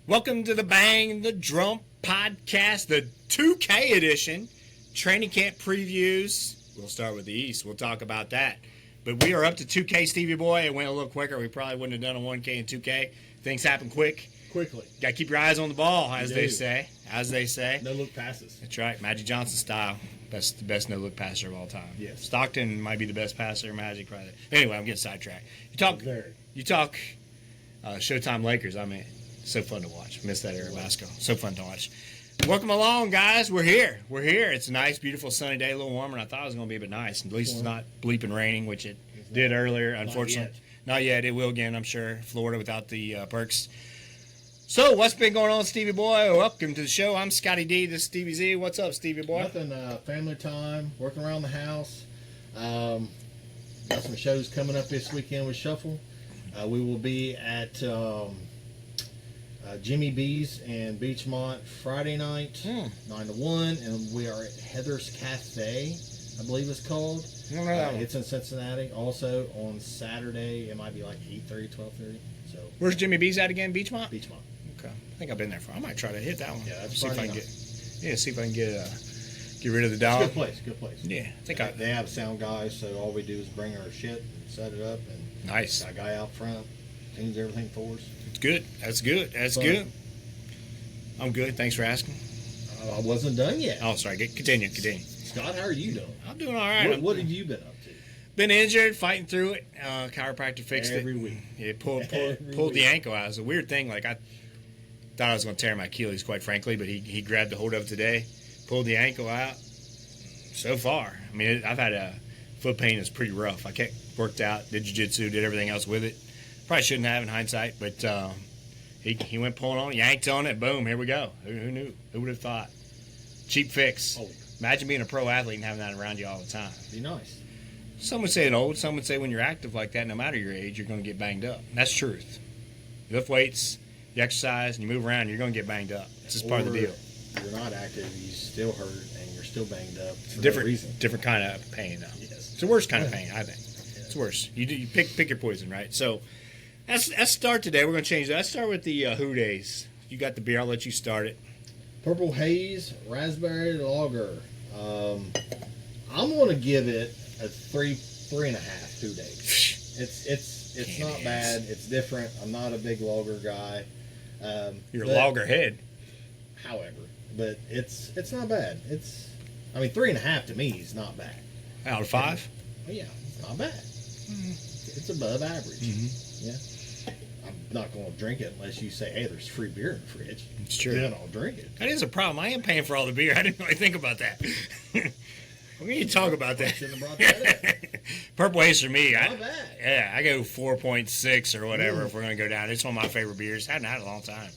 Welcome to the Bang the Drum podcast, the 2K edition. Training camp previews. We'll start with the East. We'll talk about that. But we are up to 2K, Stevie Boy. It went a little quicker. We probably wouldn't have done a 1K and 2K. Things happen quickly. Got to keep your eyes on the ball, as they say. No-look passes. That's right. Magic Johnson style. The best no-look passer of all time. Yes. Stockton might be the best passer. Magic probably. Anyway, I'm getting sidetracked. You talk Showtime Lakers. I mean, so fun to watch. Miss that era of basketball. So fun to watch. Welcome along, guys. We're here. It's a nice, beautiful, sunny day. A little warmer than I thought it was going to be, but nice. At least it's not bleeping raining, which it did earlier, unfortunately. Not yet. It will again, I'm sure. Florida without the perks. So, what's been going on, Stevie Boy? Welcome to the show. I'm Scotty D. This is Stevie Z. What's up, Stevie Boy? Nothing. Family time, working around the house. Got some shows coming up this weekend with Shuffle. We will be at Jimmy B's in Beachmont Friday night, 9 to 1, and we are at Heather's Cafe, I believe it's called. It's in Cincinnati. Also on Saturday, it might be like 8:30, 12:30. So where's Jimmy B's at again? Beachmont? Beachmont. Okay. I think I've been there for. I might try to hit that one. Yeah, that's see if I Friday can see if I can get rid of the dog. It's a good place. Yeah, I think they have sound guys, so all we do is bring our shit and set it up, and nice. Got a guy out front, cleans everything for us. It's good. That's good. I'm good. Thanks for asking. I wasn't done yet. Oh, sorry. Continue. Scott, how are you doing? I'm doing all right. What have you been up to? Been injured, fighting through it. Chiropractor fixed it. Every week. Yeah, pulled the ankle out. It was a weird thing. Like I thought I was going to tear my Achilles, quite frankly, but he grabbed a hold of it today, pulled the ankle out. So far, I mean, I've had a foot pain that's pretty rough. I kept worked out, did jiu-jitsu, did everything else with it. Probably shouldn't have in hindsight, but he went pulling on it, yanked on it, boom, here we go. Who knew? Who would have thought? Cheap fix. Oh. Imagine being a pro athlete and having that around you all the time. Be nice. Some would say it old. Some would say when you're active like that, no matter your age, you're going to get banged up. And that's truth. You lift weights, you exercise, and you move around, you're going to get banged up. It's just part of the deal. You're not active, you still hurt, and you're still banged up for different no reason. Different kind of pain, though. Yes. It's the worst kind of pain, I think. It's worse. You pick your poison, right? So let's start today. We're going to change that. Let's start with the Who Days. You got the beer. I'll let you start it. Purple Haze Raspberry Lager. I'm going to give it a 3.5 Who Days. It's not bad. It's different. I'm not a big lager guy. You're a lager head. However, but it's not bad. 3.5 to me is not bad. Out of 5? Yeah, it's not bad. It's above average. Mm-hmm. Yeah. I'm not going to drink it unless you say, hey, there's free beer in the fridge. It's true. Then I'll drink it. That is a problem. I am paying for all the beer. I didn't really think about that. We need to talk about that. Shouldn't have brought that up. Purple Haze for me. Not bad. Yeah, I go 4.6 or whatever if we're going to go down. It's one of my favorite beers. I haven't had it a long time.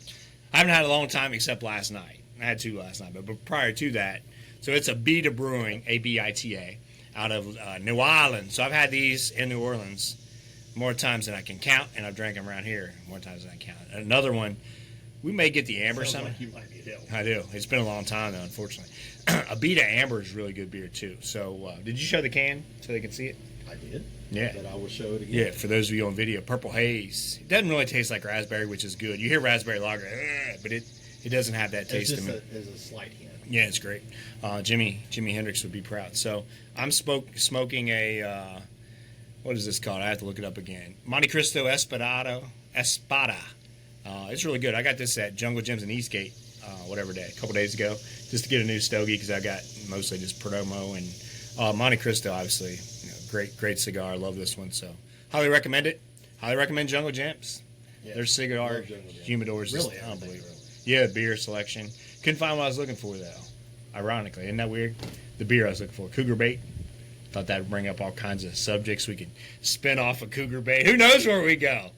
I haven't had it a long time except last night. I had 2 last night, but prior to that. So it's a Bita Brewing, ABITA, out of New Orleans. So I've had these in New Orleans more times than I can count, and I've drank them around here more times than I can count. Another one, we may get the Amber Sounds something. like you might be ill. I do. It's been a long time, though, unfortunately. A Bita Amber is really good beer, too. So did you show the can so they can see it? I did. Yeah. But I will show it again. Yeah, for those of you on video, Purple Haze. It doesn't really taste like raspberry, which is good. You hear raspberry lager, but it doesn't have that taste to me. There's a slight hint. Yeah, it's great. Jimi Hendrix would be proud. So I'm smoking a, what is this called? I have to look it up again. Monte Cristo Espada. It's really good. I got this at Jungle Gyms in Eastgate, a couple days ago, just to get a new stogie because I got mostly just Perdomo and Monte Cristo, obviously. Great cigar. I love this one. So highly recommend it. Highly recommend Jungle Gyms. Yeah, Their cigar humidors is unbelievable. Yeah, beer selection. Couldn't find what I was looking for, though. Ironically. Isn't that weird? The beer I was looking for. Cougar Bait. Thought that would bring up all kinds of subjects we could spin off of Cougar Bait. Who knows where we go?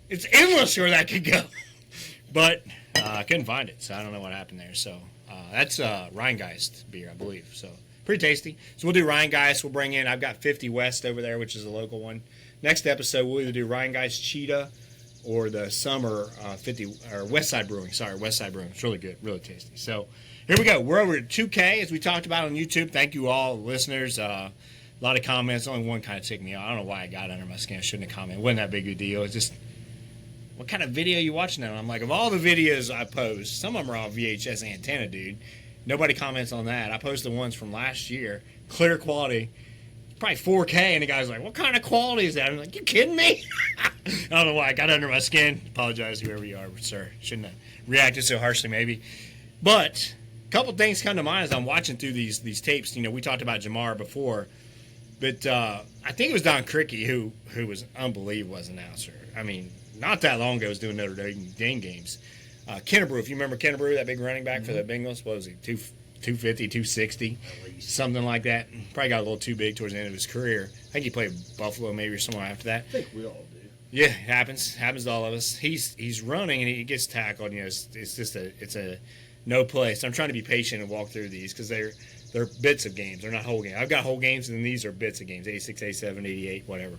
It's endless where that could go. But I couldn't find it, so I don't know what happened there. So that's Rheingeist beer, I believe. So pretty tasty. So we'll do Rheingeist. We'll bring in, I've got 50 West over there, which is a local one. Next episode, we'll either do Rheingeist Cheetah or the Summer 50 or West Side Brewing. Sorry, West Side Brewing. It's really good, really tasty. So here we go. We're over at 2K, as we talked about on YouTube. Thank you all, listeners. A lot of comments. Only one kind of ticked me off. I don't know why I got under my skin. I shouldn't have commented. It wasn't that big a deal. It's just what kind of video are you watching now? And I'm like, of all the videos I post, some of them are on VHS antenna, dude. Nobody comments on that. I posted ones from last year, clear quality, probably 4K, and the guy's like, what kind of quality is that? I'm like, you kidding me? I don't know why. I got under my skin. Apologize, whoever you are, sir. Shouldn't have reacted so harshly, maybe. But a couple things come to mind as I'm watching through these tapes. You know, we talked about Jamar before, but I think it was Don Criqui who was unbelievable as an announcer. I mean, not that long ago, I was doing Notre Dame games. Kennebrew, if you remember Kennebrew, that big running back for the Bengals, what was he, 250, 260, something like that. Probably got a little too big towards the end of his career. I think he played Buffalo maybe or somewhere after that. I think we all do. Yeah, it happens to all of us. He's running and he gets tackled. You know, it's just a no play. So I'm trying to be patient and walk through these because they're bits of games. They're not whole games. I've got whole games and then these are bits of games, 86, 87, 88, whatever.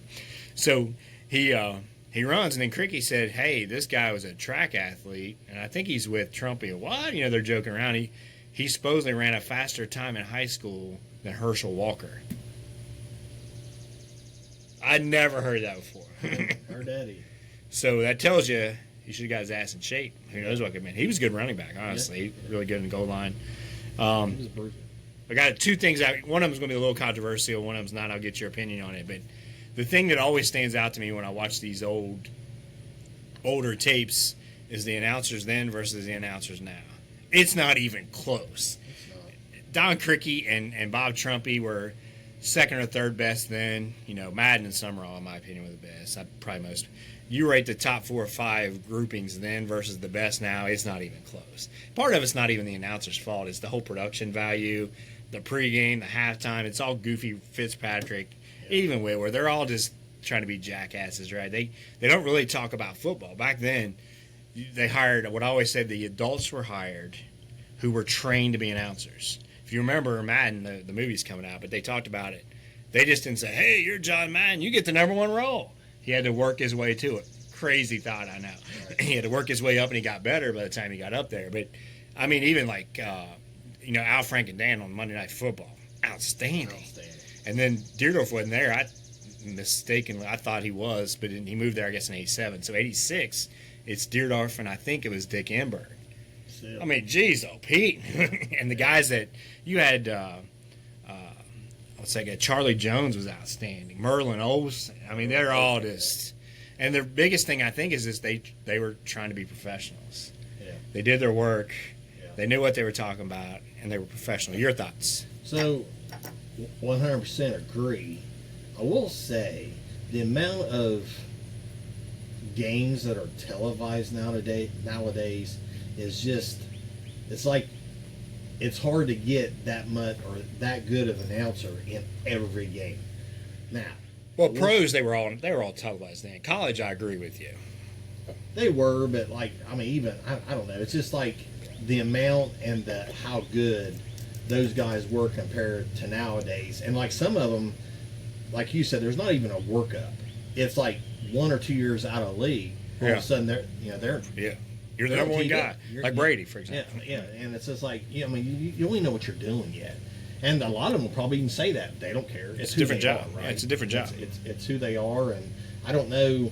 So he runs, and then Criqui said, hey, this guy was a track athlete, and I think he's with Trumpy. What? You know, they're joking around. He supposedly ran a faster time in high school than Herschel Walker. I'd never heard that before. Our daddy. So that tells you he should have got his ass in shape. Who knows what could mean. He was a good running back, honestly. Yeah. Really good in the goal line. He was brutal. I got two things. One of them is going to be a little controversial. One of them's not. I'll get your opinion on it. But the thing that always stands out to me when I watch these older tapes is the announcers then versus the announcers now. It's not even close. Don Criqui and Bob Trumpy were second or third best then. You know, Madden and Summerall, in my opinion, were the best. Probably most. You rate the top 4 or 5 groupings then versus the best now, it's not even close. Part of it's not even the announcer's fault. It's the whole production value, the pregame, the halftime. It's all goofy Fitzpatrick, even Whitworth. They're all just trying to be jackasses, right? They don't really talk about football. Back then, they hired, what I always said, the adults were hired who were trained to be announcers. If you remember Madden, the movie's coming out, but they talked about it. They just didn't say, hey, you're John Madden, you get the number 1 role. He had to work his way to it. Crazy thought, I know. Right. He had to work his way up, and he got better by the time he got up there. But, I mean, even like, Al Frank and Dan on Monday Night Football, outstanding. And then Deerdorf wasn't there. I thought he was, but he moved there, I guess, in 87. So 86, it's Deerdorf, and I think it was Dick Enberg. I mean, geez, Pete. And the guys that you had, Charlie Jones was outstanding. Merlin Olsen. I mean, they're all just. And the biggest thing I think is this: they were trying to be professionals. Yeah. They did their work. Yeah. They knew what they were talking about, and they were professional. Your thoughts? So, 100% agree. I will say the amount of games that are televised nowadays is just, it's like, it's hard to get that much or that good of an announcer in every game. Now, well, pros they were all televised then. College, I agree with you. They were, but even I don't know. It's just like the amount and how good those guys were compared to nowadays. And like some of them, like you said, there's not even a workup. It's like 1 or 2 years out of the league. All of a sudden they're You're the number 1 guy, like Brady, for example. Yeah, and it's just like, you don't even know what you're doing yet. And a lot of them will probably even say that. They don't care. It's a different job. Right? Yeah, it's a different job. It's who they are, and I don't know.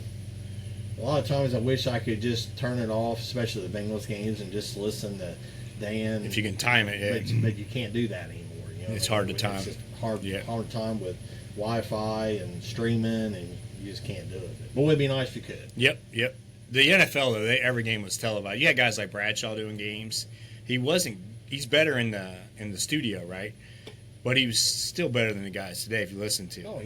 A lot of times I wish I could just turn it off, especially the Bengals games, and just listen to Dan. If you can time it, yeah. But you can't do that anymore. It's hard to time. It's just hard time with Wi-Fi and streaming, and you just can't do it. But it would be nice if you could. Yep. The NFL, though, every game was televised. You had guys like Bradshaw doing games. He's better in the studio, right? But he was still better than the guys today if you listen to him. Oh,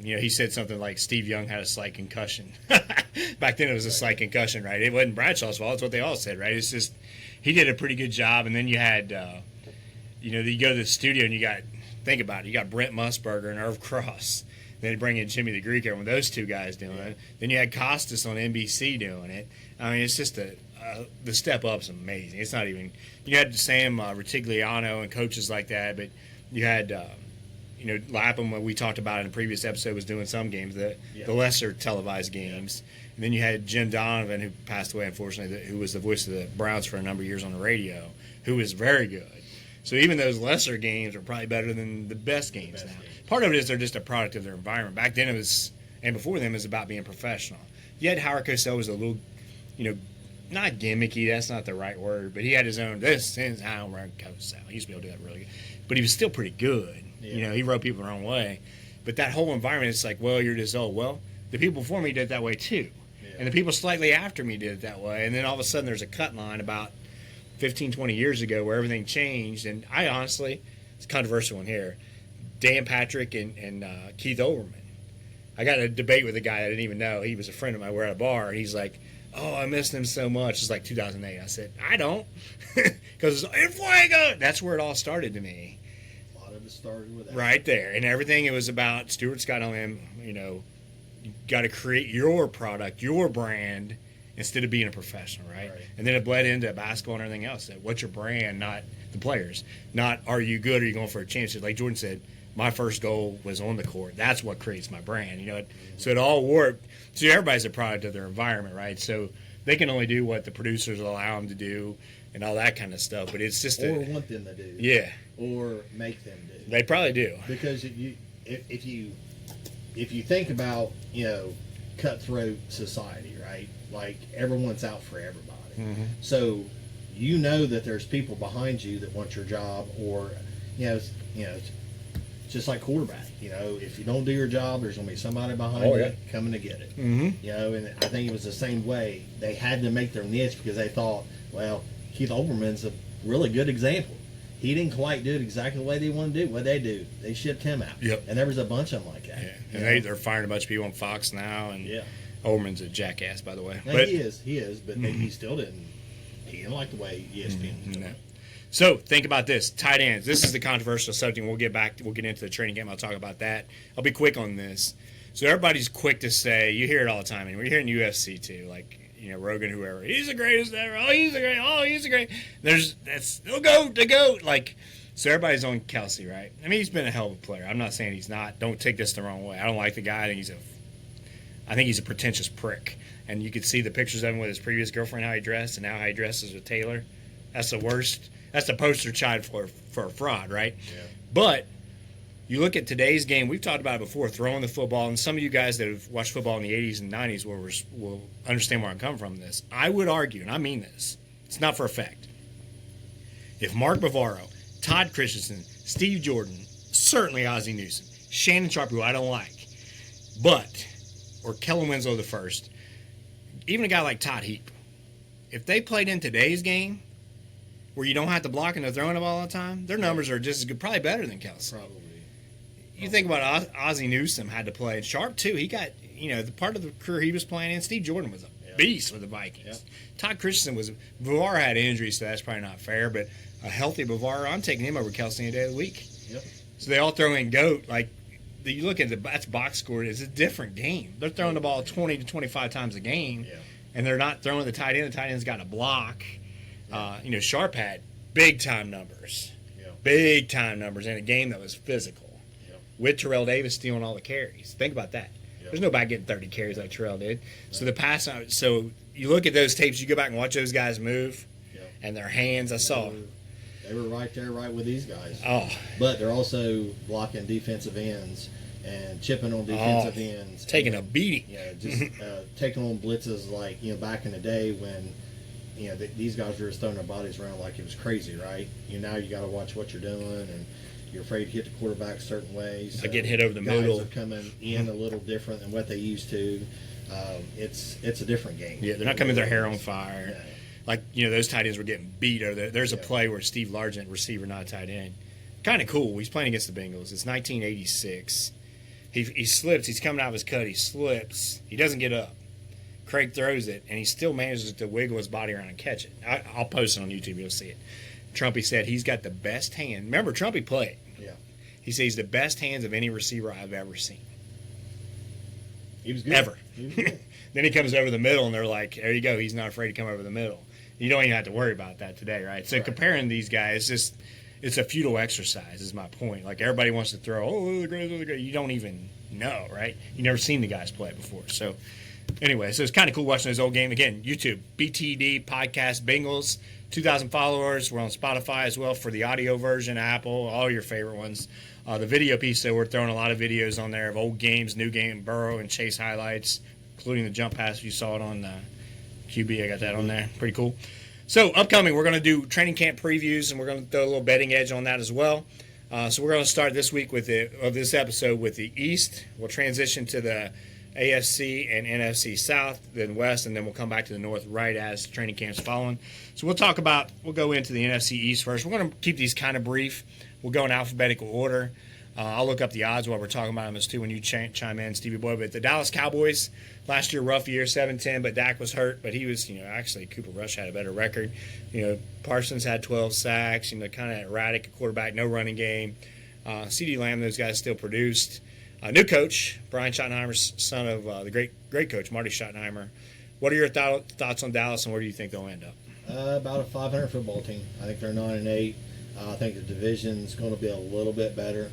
yeah. He said something like Steve Young had a slight concussion. Back then it was a slight concussion, right? It wasn't Bradshaw's fault. It's what they all said, right? It's just he did a pretty good job. And then you had, you go to the studio and think about it, you got Brent Musburger and Irv Cross. Then you bring in Jimmy the Greek with those two guys doing it. Then you had Costas on NBC doing it. I mean, it's just the step up's amazing. It's not even. You had Sam Ritigliano and coaches like that, but you had Lapham, what we talked about in a previous episode, was doing some games, the lesser televised games. Yeah. And then you had Jim Donovan, who passed away unfortunately, who was the voice of the Browns for a number of years on the radio, who was very good. So even those lesser games are probably better than the best games now. Part of it is they're just a product of their environment. Back then it was, and before them, it was about being professional. Yet Howard Cosell was a little, not gimmicky. That's not the right word, but he had his own. This is Howard Cosell. He used to be able to do that really good, but he was still pretty good. Yeah. He wrote people the wrong way, but that whole environment, it's like, well, you're just well, the people before me did it that way too, and the people slightly after me did it that way, and then all of a sudden there's a cut line about 15, 20 years ago where everything changed, and I honestly, it's a controversial one here, Dan Patrick and Keith Olbermann. I got in a debate with a guy I didn't even know. He was a friend of mine. We're at a bar, and he's like, oh, I missed him so much. It's like 2008. I said, I don't. Because it's El Fuego. That's where it all started to me. A lot of it started with that. Right there. And everything, it was about Stuart Scott on him, you got to create your product, your brand, instead of being a professional, right? And then it bled into basketball and everything else. What's your brand, not the players. Not are you good or are you going for a championship. Like Jordan said, my first goal was on the court. That's what creates my brand, So it all warped. So everybody's a product of their environment, right? So they can only do what the producers allow them to do and all that kind of stuff. But it's just want them to do. Yeah. Or make them do. They probably do. Because if you think about, cutthroat society, right? Like everyone's out for everybody. Mm-hmm. So that there's people behind you that want your job, or just like quarterback. If you don't do your job, there's going to be somebody behind you coming to get it. Mm-hmm. And I think it was the same way. They had to make their niche because they thought, well, Keith Olbermann's a really good example. He didn't quite do it exactly the way they want to do. What they do, they shipped him out. Yep. And there was a bunch of them like that. Yeah. And they're firing a bunch of people on Fox now. And Olbermann's a jackass, by the way. Now, he is, but he still didn't. He didn't like the way ESPN was doing it. So think about this, tight ends. This is the controversial subject. We'll get into the training game. I'll talk about that. I'll be quick on this. So everybody's quick to say, you hear it all the time, and we're hearing UFC too, like Rogan, whoever. He's the greatest ever. Oh, he's the great. Oh, he's the great. The goat. Like, so everybody's on Kelsey, right? I mean, he's been a hell of a player. I'm not saying he's not. Don't take this the wrong way. I don't like the guy. I think he's a pretentious prick. And you could see the pictures of him with his previous girlfriend, how he dressed, and now how he dresses with Taylor. That's the worst. That's the poster child for a fraud, right? Yeah. But you look at today's game. We've talked about it before, throwing the football. And some of you guys that have watched football in the 80s and 90s will understand where I'm coming from this. I would argue, and I mean this, it's not for a fact. If Mark Bavaro, Todd Christensen, Steve Jordan, certainly Ozzie Newsome, Shannon Sharp, who I don't like, or Kellen Winslow the first, even a guy like Todd Heap, if they played in today's game, where you don't have to block and they're throwing the ball all the time, their numbers are just as good, probably better than Kelsey. Probably. You think about Ozzie Newsome had to play. Sharp, too. He got, the part of the career he was playing in. Steve Jordan was a beast with the Vikings. Yep. Todd Christensen Bavaro had injuries, so that's probably not fair, but a healthy Bavaro, I'm taking him over Kelsey any day of the week. Yep. So they all throw in GOAT. Like, you look at that's box score. It's a different game. They're throwing the ball 20 to 25 times a game, and they're not throwing the tight end. The tight end's got a block. Sharp had big-time numbers. Big-time numbers in a game that was physical. With Terrell Davis stealing all the carries. Think about that. There's nobody getting 30 carries like Terrell did. So so you look at those tapes, you go back and watch those guys move, and their hands. They were right there, right with these guys. Oh, but they're also blocking defensive ends and chipping on defensive ends, taking a beating. Just taking on blitzes like back in the day when these guys were just throwing their bodies around like it was crazy, right? Now you got to watch what you're doing and. You're afraid to hit the quarterback certain ways. I get hit over the middle. Guys are coming in a little different than what they used to. It's a different game. Yeah, they're not coming with their hair on fire. Yeah. Like, those tight ends were getting beat over there. There's a play where Steve Largent, receiver, not tight end. Kind of cool. He's playing against the Bengals. It's 1986. He slips. He's coming out of his cut. He slips. He doesn't get up. Craig throws it, and he still manages to wiggle his body around and catch it. I'll post it on YouTube. You'll see it. Trumpy said he's got the best hand. Remember, Trumpy played. Yeah. He says the best hands of any receiver I've ever seen. He was good. Ever. He was good. Then he comes over the middle, and they're like, there you go. He's not afraid to come over the middle. You don't even have to worry about that today, right? So comparing these guys, it's a futile exercise is my point. Like, everybody wants to throw, they're great. You don't even know, right? You never seen the guys play before. So anyway, so it's kind of cool watching this old game. Again, YouTube, BTD, podcast, Bengals. 2,000 followers. We're on Spotify as well for the audio version, Apple, all your favorite ones. The video piece, so we're throwing a lot of videos on there of old games, new game, Burrow and Chase highlights, including the jump pass. If you saw it on the QB, I got that on there. Pretty cool. So upcoming, we're going to do training camp previews, and we're going to throw a little betting edge on that as well. So we're going to start this week this episode with the East. We'll transition to the AFC and NFC South, then West, and then we'll come back to the North right as training camp's following. So we'll go into the NFC East first. We're going to keep these kind of brief. We'll go in alphabetical order. I'll look up the odds while we're talking about them as too when you chime in, Stevie Boy. But the Dallas Cowboys, last year, rough year, 7-10, but Dak was hurt. But he was, actually Cooper Rush had a better record. Parsons had 12 sacks, kind of erratic quarterback, no running game. CeeDee Lamb, those guys still produced. New coach, Brian Schottenheimer's son of the great coach, Marty Schottenheimer. What are your thoughts on Dallas, and where do you think they'll end up? About a 500 football team. I think they're 9-8. I think the division's going to be a little bit better.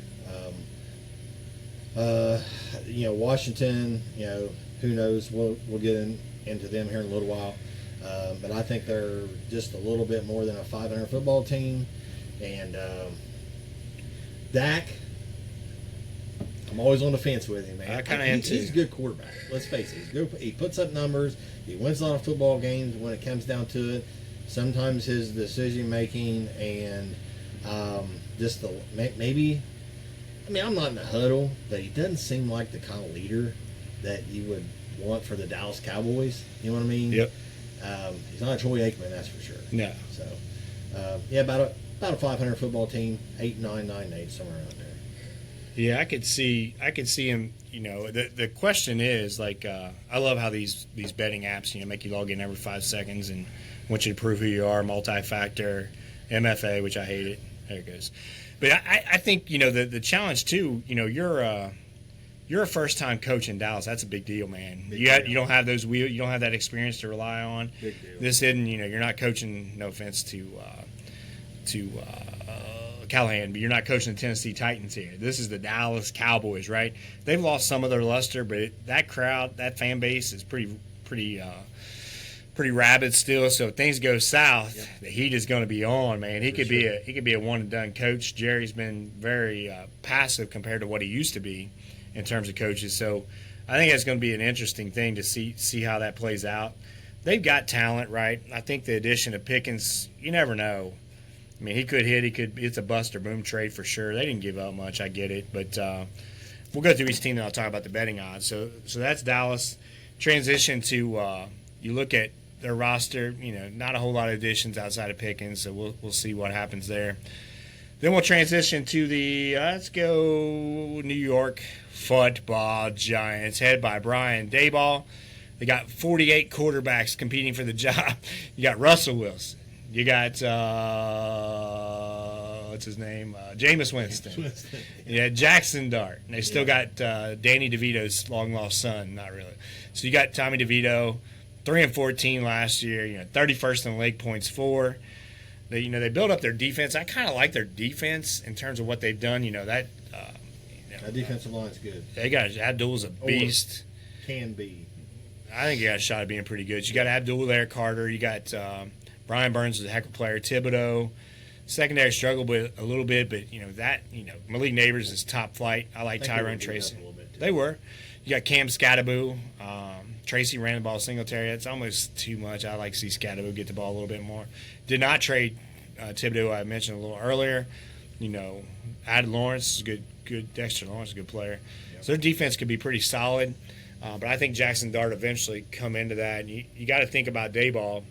Washington, who knows? We'll get into them here in a little while. But I think they're just a little bit more than a 500 football team. And Dak, I'm always on the fence with him, man. I kind of am too. He's a good quarterback. Let's face it. He's good. He puts up numbers. He wins a lot of football games when it comes down to it. Sometimes his decision making and maybe. I mean, I'm not in the huddle, but he doesn't seem like the kind of leader that you would want for the Dallas Cowboys. You know what I mean? Yep. He's not a Troy Aikman, that's for sure. No. So, about a 500 football team, 8-9, 9-8, somewhere around there. Yeah, I could see him. The question is I love how these betting apps make you log in every 5 seconds and want you to prove who you are, multi-factor, MFA, which I hate it. There it goes. But I think the challenge too. You're a first time coach in Dallas. That's a big deal, man. You don't have those wheels. You don't have that experience to rely on. Big deal. This isn't. You're not coaching. No offense to Callahan, but you're not coaching the Tennessee Titans here. This is the Dallas Cowboys, right? They've lost some of their luster, but that crowd, that fan base is pretty rabid still. So if things go south, yep, the heat is going to be on, man. He could be a one and done coach. Jerry's been very passive compared to what he used to be in terms of coaches. So I think it's going to be an interesting thing to see how that plays out. They've got talent, right? I think the addition of Pickens, you never know. I mean, he could hit. It's a bust or boom trade for sure. They didn't give up much. I get it, but we'll go through each team and I'll talk about the betting odds. So that's Dallas. Transition to you look at their roster. Not a whole lot of additions outside of Pickens. So we'll see what happens there. Then we'll transition to the let's go New York Football Giants, headed by Brian Daboll. They got 48 quarterbacks competing for the job. You got Russell Wilson. You got, what's his name? Jameis Winston. Yeah, Jackson Dart. And they still got Danny DeVito's long-lost son. Not really. So you got Tommy DeVito, 3-14 last year, 31st in the league points for. They built up their defense. I kind of like their defense in terms of what they've done. That defensive line's good. They got Abdul's a beast. Can be. I think he got a shot at being pretty good. You got Abdul there, Carter. You got Brian Burns is a heck of a player. Thibodeau, secondary struggled with a little bit, but Malik Neighbors is top flight. I like Tyrone Tracy. They were. You got Cam Scattaboo. Tracy ran the ball Singletary. That's almost too much. I like to see Scattaboo get the ball a little bit more. Did not trade Thibodeau. I mentioned a little earlier. Added Lawrence is good. Dexter Lawrence is a good player. Yep. So their defense could be pretty solid. But I think Jackson Dart eventually come into that. And you got to think about Daboll.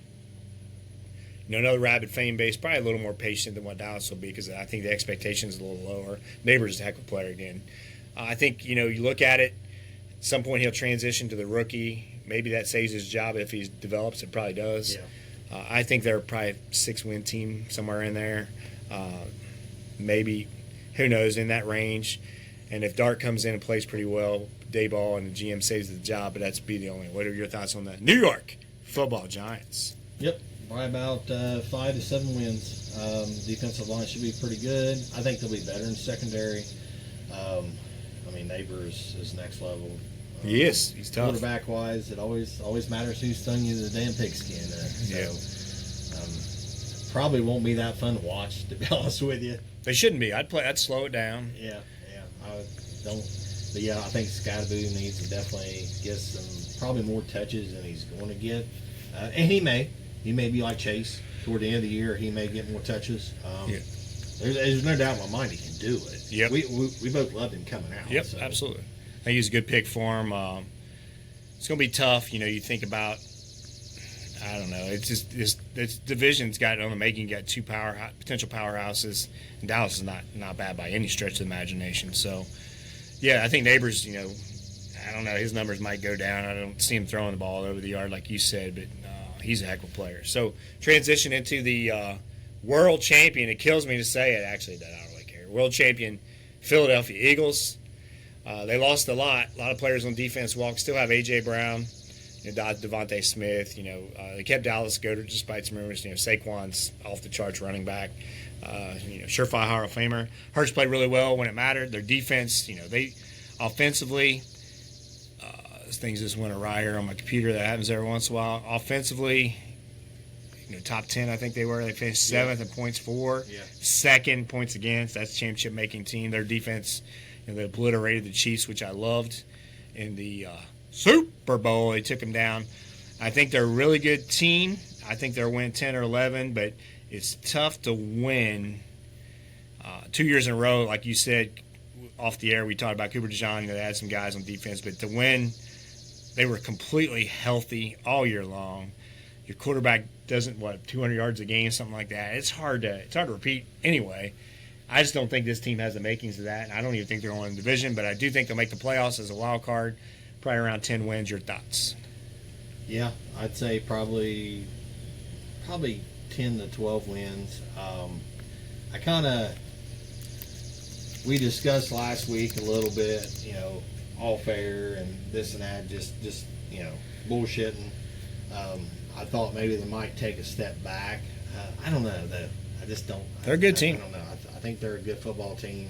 Another rabid fan base, probably a little more patient than what Dallas will be because I think the expectation is a little lower. Neighbors is a heck of a player again. I think, you look at it, at some point he'll transition to the rookie. Maybe that saves his job if he develops. It probably does. Yeah. I think they're probably a 6-win team somewhere in there. Maybe, who knows, in that range. And if Dart comes in and plays pretty well, Daboll and the GM saves the job, but that's be the only. What are your thoughts on that? New York Football Giants. Yep. By about 5 to 7 wins. Defensive line should be pretty good. I think they'll be better in secondary. Neighbors is next level. He is. He's tough. Quarterback-wise, it always matters who stung you the damn pigskin. Probably won't be that fun to watch, to be honest with you. They shouldn't be. I'd slow it down. Yeah. I don't. But yeah, I think Scattaboo needs to definitely get some probably more touches than he's going to get. And he may be like Chase toward the end of the year. He may get more touches. There's no doubt in my mind he can do it. Yep. We both loved him coming out. Yep, so. absolutely. I think he's a good pick for him. It's going to be tough. You think about, I don't know. It's just this division's got on the making. You got two potential powerhouses, and Dallas is not bad by any stretch of the imagination. So, yeah, I think Neighbors. I don't know. His numbers might go down. I don't see him throwing the ball over the yard like you said, but he's a heck of a player. So, transition into the world champion. It kills me to say it. Actually, I don't really care. World champion, Philadelphia Eagles. They lost a lot. A lot of players on defense walked. Still have A.J. Brown, Devontae Smith. They kept Dallas Goedert despite some rumors. Saquon's off the charts running back. Surefire Hall of Famer. Hurts played really well when it mattered. Their defense, they offensively. Things just went awry here on my computer. That happens every once in a while. Offensively, top 10, I think they were. They finished 7th in points for, 2nd points against. That's a championship making team. Their defense. They obliterated the Chiefs, which I loved, in the Super Bowl. They took them down. I think they're a really good team. I think they'll win 10 or 11, but it's tough to win 2 years in a row. Like you said, off the air, we talked about Cooper DeJean. They had some guys on defense, but to win, they were completely healthy all year long. Your quarterback doesn't, 200 yards a game, something like that. It's hard to repeat anyway. I just don't think this team has the makings of that. I don't even think they're going in the division, but I do think they'll make the playoffs as a wild card, probably around 10 wins. Your thoughts? Yeah, I'd say probably 10 to 12 wins. We discussed last week a little bit, all fair and this and that, just bullshitting. I thought maybe they might take a step back. I don't know, though. I just don't. They're a good team. I don't know. I think they're a good football team.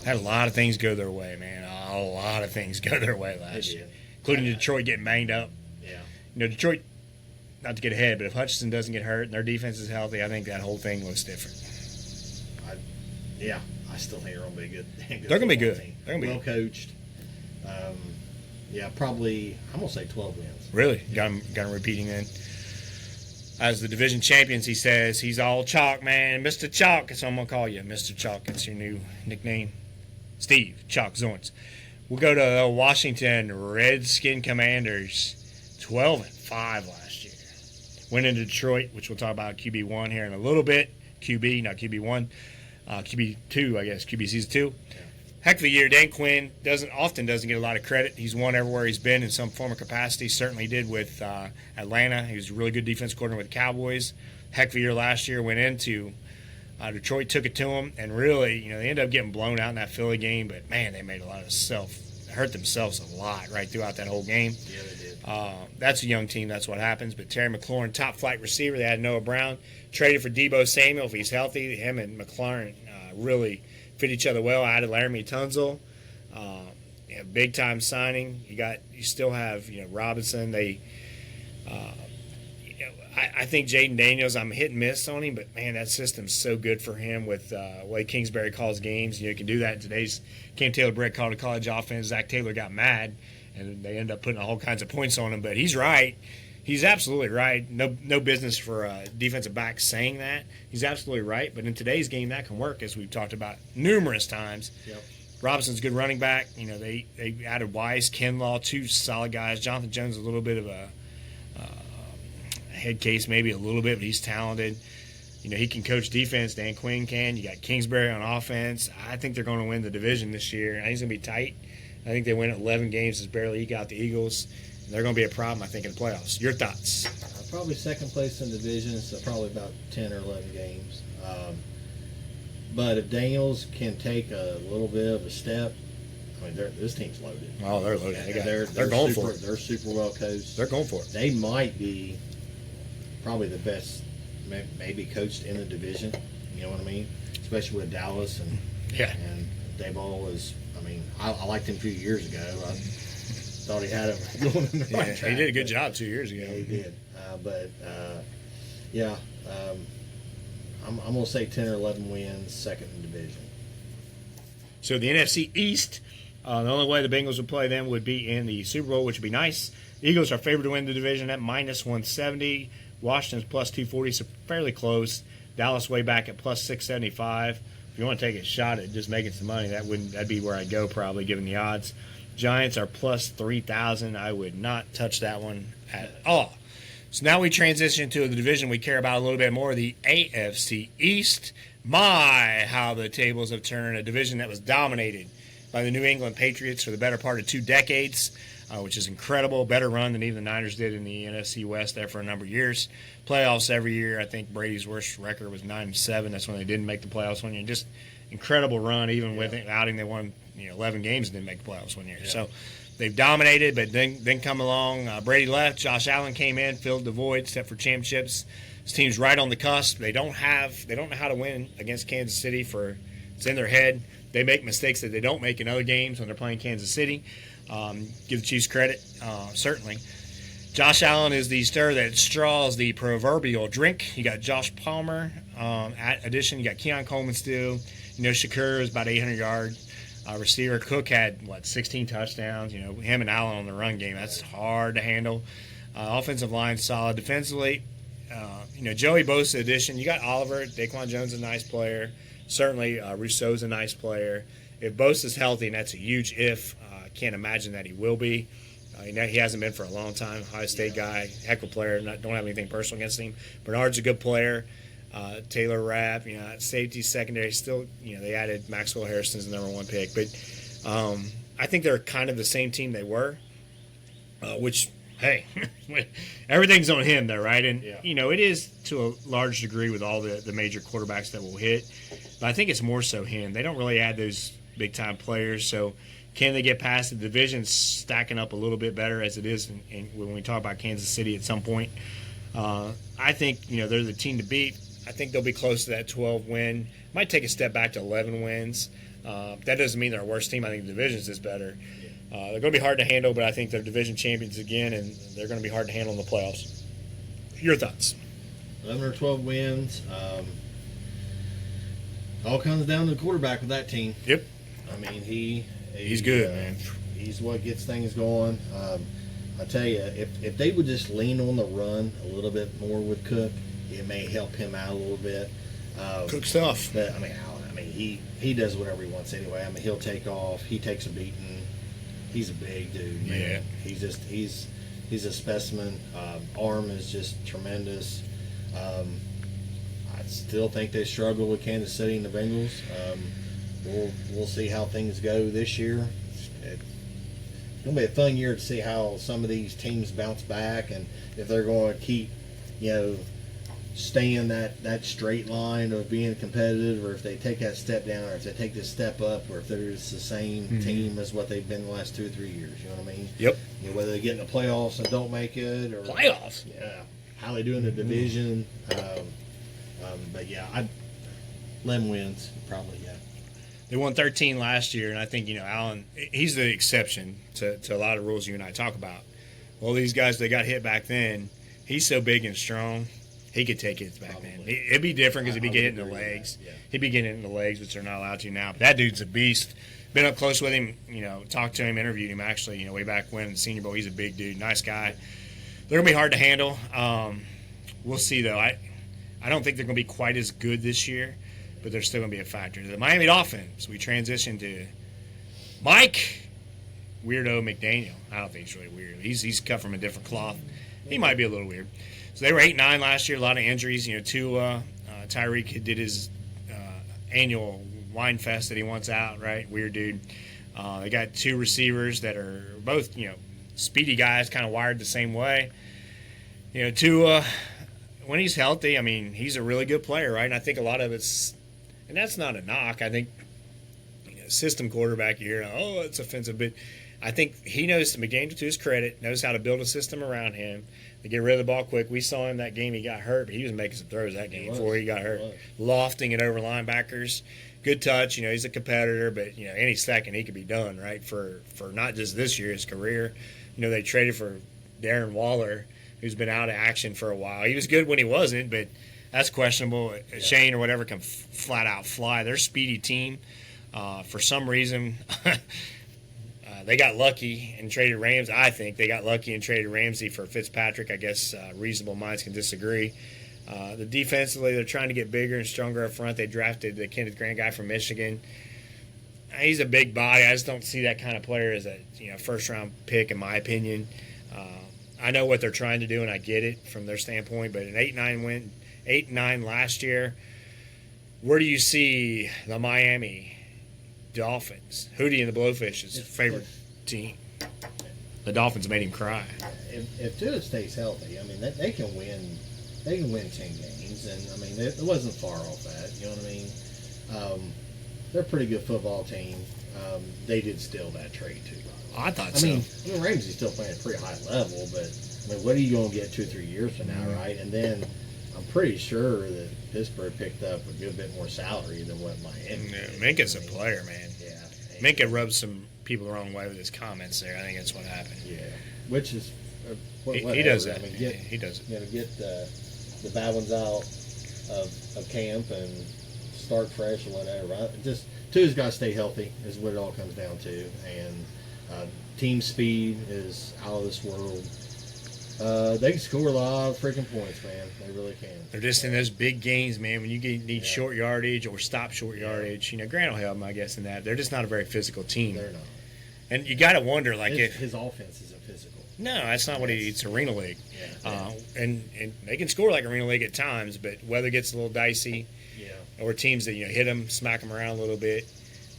Had a lot of things go their way, man. A lot of things go their way last year, including Detroit getting banged up. Yeah. Detroit, not to get ahead, but if Hutchinson doesn't get hurt and their defense is healthy, I think that whole thing looks different. I still think they're going to be a good. They're going to be good. Team. They're going to be well coached. Probably. I'm going to say 12 wins. Really? Got him repeating then. As the division champions, he says he's all chalk, man. Mr. Chalk. So I'm going to call you Mr. Chalk. That's your new nickname. Steve Chalk Zorns. We'll go to the Washington Redskin Commanders. 12-5 last year. Went into Detroit, which we'll talk about QB1 here in a little bit. QB, not QB1. QB2, I guess. QB season 2. Yeah. Heck of a year. Dan Quinn doesn't get a lot of credit. He's won everywhere he's been in some form of capacity. Certainly did with Atlanta. He was a really good defense coordinator with the Cowboys. Heck of a year last year. Went into Detroit, took it to him, and really, they ended up getting blown out in that Philly game. But man, they made a lot of hurt themselves a lot right throughout that whole game. Yeah, they did. That's a young team. That's what happens. But Terry McLaurin, top flight receiver. They had Noah Brown. Traded for Deebo Samuel if he's healthy. Him and McLaurin really fit each other well. Added Laramie Tunsil, big time signing. You still have Robinson. I think Jaden Daniels. I'm hit and miss on him, but man, that system's so good for him with the way Kingsbury calls games. You can do that in today's. Cam Taylor-Britt called a college offense. Zach Taylor got mad, and they end up putting all kinds of points on him. But he's right. He's absolutely right. No business for a defensive back saying that. He's absolutely right. But in today's game, that can work, as we've talked about numerous times. Yep. Robinson's a good running back. They added Weiss, Kinlaw, two solid guys. Jonathan Jones a little bit of a head case, maybe a little bit, but he's talented. He can coach defense. Dan Quinn can. You got Kingsbury on offense. I think they're going to win the division this year. I think it's going to be tight. I think they win 11 games. It's barely eke out the Eagles. They're going to be a problem, I think, in the playoffs. Your thoughts? Probably second place in the division, so probably about 10 or 11 games. But if Daniels can take a little bit of a step, this team's loaded. Oh, they're loaded. They're going super, for it. They're super well coached. They're going for it. They might be probably the best, maybe coached in the division. You know what I mean? Especially with Dallas and Dayball is. I liked him a few years ago. I thought he had him going in the right track. He did a good job 2 years ago. Yeah, he did. I'm going to say 10 or 11 wins, second in division. So the NFC East, The only way the Bengals would play them would be in the Super Bowl, which would be nice. The Eagles are favored to win the division at minus 170. Washington's plus 240, so fairly close. Dallas way back at plus 675. If you want to take a shot at just making some money, that'd be where I'd go probably, given the odds. Giants are plus 3,000. I would not touch that one at all. So now we transition to the division we care about a little bit more, the AFC East. My, how the tables have turned. A division that was dominated by the New England Patriots for the better part of 2 decades, which is incredible. Better run than even the Niners did in the NFC West there for a number of years. Playoffs every year. I think Brady's worst record was 9-7. That's when they didn't make the playoffs one year. Just incredible run. Even without him, they won 11 games and didn't make the playoffs one year. Yeah. So they've dominated, but then come along. Brady left. Josh Allen came in, filled the void, except for championships. This team's right on the cusp. They don't know how to win against Kansas City. It's in their head. They make mistakes that they don't make in other games when they're playing Kansas City. Give the Chiefs credit, certainly. Josh Allen is the stir that straws the proverbial drink. You got Josh Palmer. At addition, you got Keon Coleman still. Shakur is about 800 yards. Receiver Cook had 16 touchdowns. Him and Allen on the run game. That's hard to handle. Offensive line solid. Defensively, Joey Bosa addition. You got Oliver. Daquan Jones is a nice player. Certainly, Rousseau's a nice player. If Bosa's healthy, and that's a huge if, I can't imagine that he will be. He hasn't been for a long time. Ohio State guy, heck of a player. Don't have anything personal against him. Bernard's a good player. Taylor Rapp, safety, secondary. Still, they added Maxwell Harrison's the number 1 pick. But I think they're kind of the same team they were, which, hey, everything's on him there, right? And, it is to a large degree with all the major quarterbacks that will hit. But I think it's more so him. They don't really add those big-time players. So can they get past the division stacking up a little bit better as it is when we talk about Kansas City at some point? I think, they're the team to beat. I think they'll be close to that 12 win. Might take a step back to 11 wins. That doesn't mean they're a worse team. I think the division's is better. They're going to be hard to handle, but I think they're division champions again, and they're going to be hard to handle in the playoffs. Your thoughts? 11 or 12 wins. All comes down to the quarterback with that team. Yep. I mean, he's good, man. He's what gets things going. I tell you, if they would just lean on the run a little bit more with Cook, it may help him out a little bit. Cook's tough. But Allen, he does whatever he wants anyway. He'll take off. He takes a beating. He's a big dude, man. Yeah. He's a specimen. Arm is just tremendous. I still think they struggle with Kansas City and the Bengals. We'll see how things go this year. It's going to be a fun year to see how some of these teams bounce back and if they're going to keep, staying that straight line of being competitive, or if they take that step down, or if they take this step up, or if they're just the same team as what they've been the last 2 or 3 years. You know what I mean? Yep. Whether they get in the playoffs and don't make it, or playoffs. Yeah. How they do in the division. But 11 wins probably. Yeah. They won 13 last year, and I think, Allen, he's the exception to a lot of rules you and I talk about. Well, these guys, they got hit back then. He's so big and strong, he could take hits back then. It'd be different because he'd be getting hit in the legs. Yeah. He'd be getting hit in the legs, which they're not allowed to now. But that dude's a beast. Been up close with him, talked to him, interviewed him, actually, way back when in the Senior Bowl. He's a big dude, nice guy. They're going to be hard to handle. We'll see, though. I don't think they're going to be quite as good this year, but they're still going to be a factor. The Miami Dolphins, we transition to Mike Weirdo McDaniel. I don't think he's really weird. He's cut from a different cloth. He might be a little weird. So they were 8-9 last year, a lot of injuries. Tua, Tyreek did his annual wine fest that he wants out, right? Weird dude. They got 2 receivers that are both, speedy guys, kind of wired the same way. Tua, when he's healthy, he's a really good player, right? And I think a lot of it's, and that's not a knock. I think system quarterback here, it's offensive, but I think he knows, McDaniel to his credit, knows how to build a system around him to get rid of the ball quick. We saw him that game he got hurt, but he was making some throws that game before he got hurt. Lofting it over linebackers. Good touch. He's a competitor, but, any second he could be done, right, for not just this year, his career. They traded for Darren Waller, who's been out of action for a while. He was good when he wasn't, but that's questionable. Yeah. Shane or whatever can flat out fly. They're a speedy team. For some reason, They got lucky and traded Ramsey. I think they got lucky and traded Ramsey for Fitzpatrick. I guess reasonable minds can disagree. The defensively, they're trying to get bigger and stronger up front. They drafted the Kenneth Grant guy from Michigan. He's a big body. I just don't see that kind of player as a first round pick, in my opinion. I know what they're trying to do, and I get it from their standpoint. But an 8-9 win, 8-9 last year. Where do you see the Miami Dolphins, Hootie and the Blowfish's favorite team? The Dolphins made him cry. If Tua stays healthy, I mean, they can win. They can win 10 games, and I mean, it wasn't far off that. You know what I mean? They're a pretty good football team. They did steal that trade too. I thought so. I mean, Ramsey's still playing at a pretty high level, but I mean, what are you going to get 2 or 3 years from now, right? And then I'm pretty sure that Pittsburgh picked up a good bit more salary than what Miami did. Minka's a player, man. Yeah. Minka rubbed some people the wrong way with his comments there. I think that's what happened. Yeah. Which is he does that. I mean, he does it. Get the bad ones out of camp and start fresh or whatever. Just Tua's got to stay healthy is what it all comes down to, and team speed is out of this world. They can score a lot of freaking points, man. They really can. They're just in those big games, man. When you need short yardage or stop short yardage, Grant will help them, I guess, in that. They're just not a very physical team. They're not. And you got to wonder, like, if his offense isn't physical. No, that's not what it's Arena League. Yeah. And they can score like Arena League at times, but weather gets a little dicey. Yeah. Or teams that hit them, smack them around a little bit.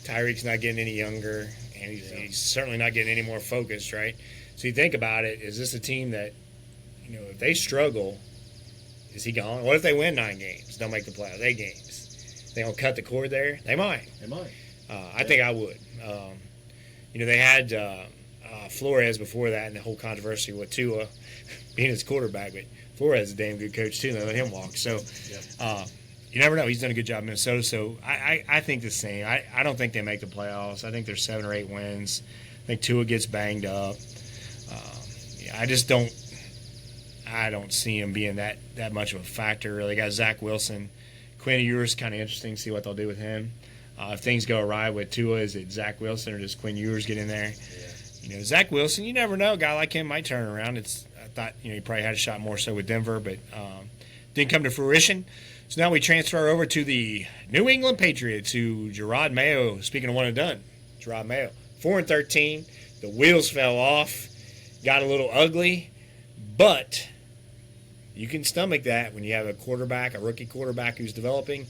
Tyreek's not getting any younger, and he's certainly not getting any more focused, right? So you think about it, is this a team that, if they struggle, is he gone? What if they win 9 games, don't make the playoffs, 8 games? They don't cut the cord there? They might. I think I would. They had Flores before that and the whole controversy with Tua being his quarterback, but Flores is a damn good coach too, and they let him walk. So you never know. He's done a good job in Minnesota. So I think the same. I don't think they make the playoffs. I think there's 7 or 8 wins. I think Tua gets banged up. I don't see him being that much of a factor, really. Got Zach Wilson. Quinn Ewers kind of interesting to see what they'll do with him. If things go awry with Tua, is it Zach Wilson or does Quinn Ewers get in there? Yeah. Zach Wilson, you never know. A guy like him might turn around. I thought he probably had a shot more so with Denver, but didn't come to fruition. So now we transfer over to the New England Patriots, who Gerard Mayo, speaking of one and done, Gerard Mayo, 4-13. The wheels fell off, got a little ugly, but you can stomach that when you have a rookie quarterback who's developing,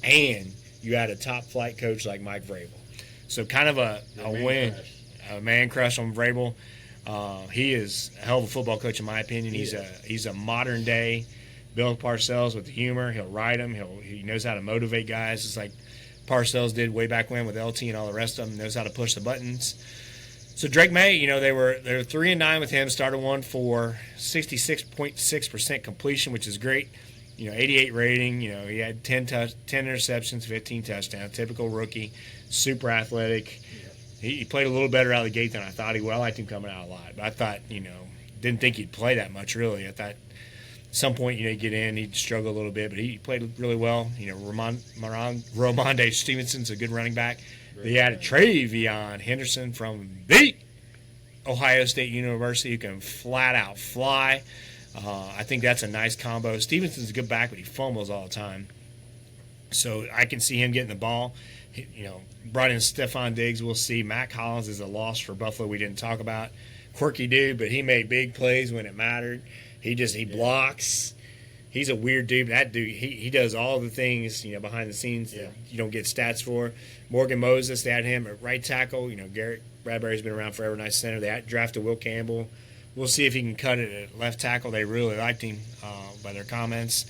and you had a top-flight coach like Mike Vrabel. So kind of a win, a man crush on Vrabel. He is a hell of a football coach, in my opinion. He's a modern-day Bill Parcells with humor. He'll ride them. He knows how to motivate guys, just like Parcells did way back when with LT and all the rest of them. Knows how to push the buttons. So Drake May, they were 3-9 with him. Started 1-4, 66.6% completion, which is great. 88 rating. He had 10 interceptions, 15 touchdowns. Typical rookie, super athletic. He played a little better out of the gate than I thought he would. I liked him coming out a lot, but I thought didn't think he'd play that much really. I thought at some point he'd get in, he'd struggle a little bit, but he played really well. Ramondre Stevenson's a good running back. They added Travion Henderson from the Ohio State University who can flat out fly. I think that's a nice combo. Stevenson's a good back, but he fumbles all the time. So I can see him getting the ball. Brought in Stephon Diggs. We'll see. Matt Collins is a loss for Buffalo we didn't talk about. Quirky dude, but he made big plays when it mattered. He blocks. He's a weird dude. That dude, he does all the things, behind the scenes that you don't get stats for. Morgan Moses, they had him at right tackle. Garrett Bradbury's been around forever, nice center. They drafted Will Campbell. We'll see if he can cut it at left tackle. They really liked him by their comments.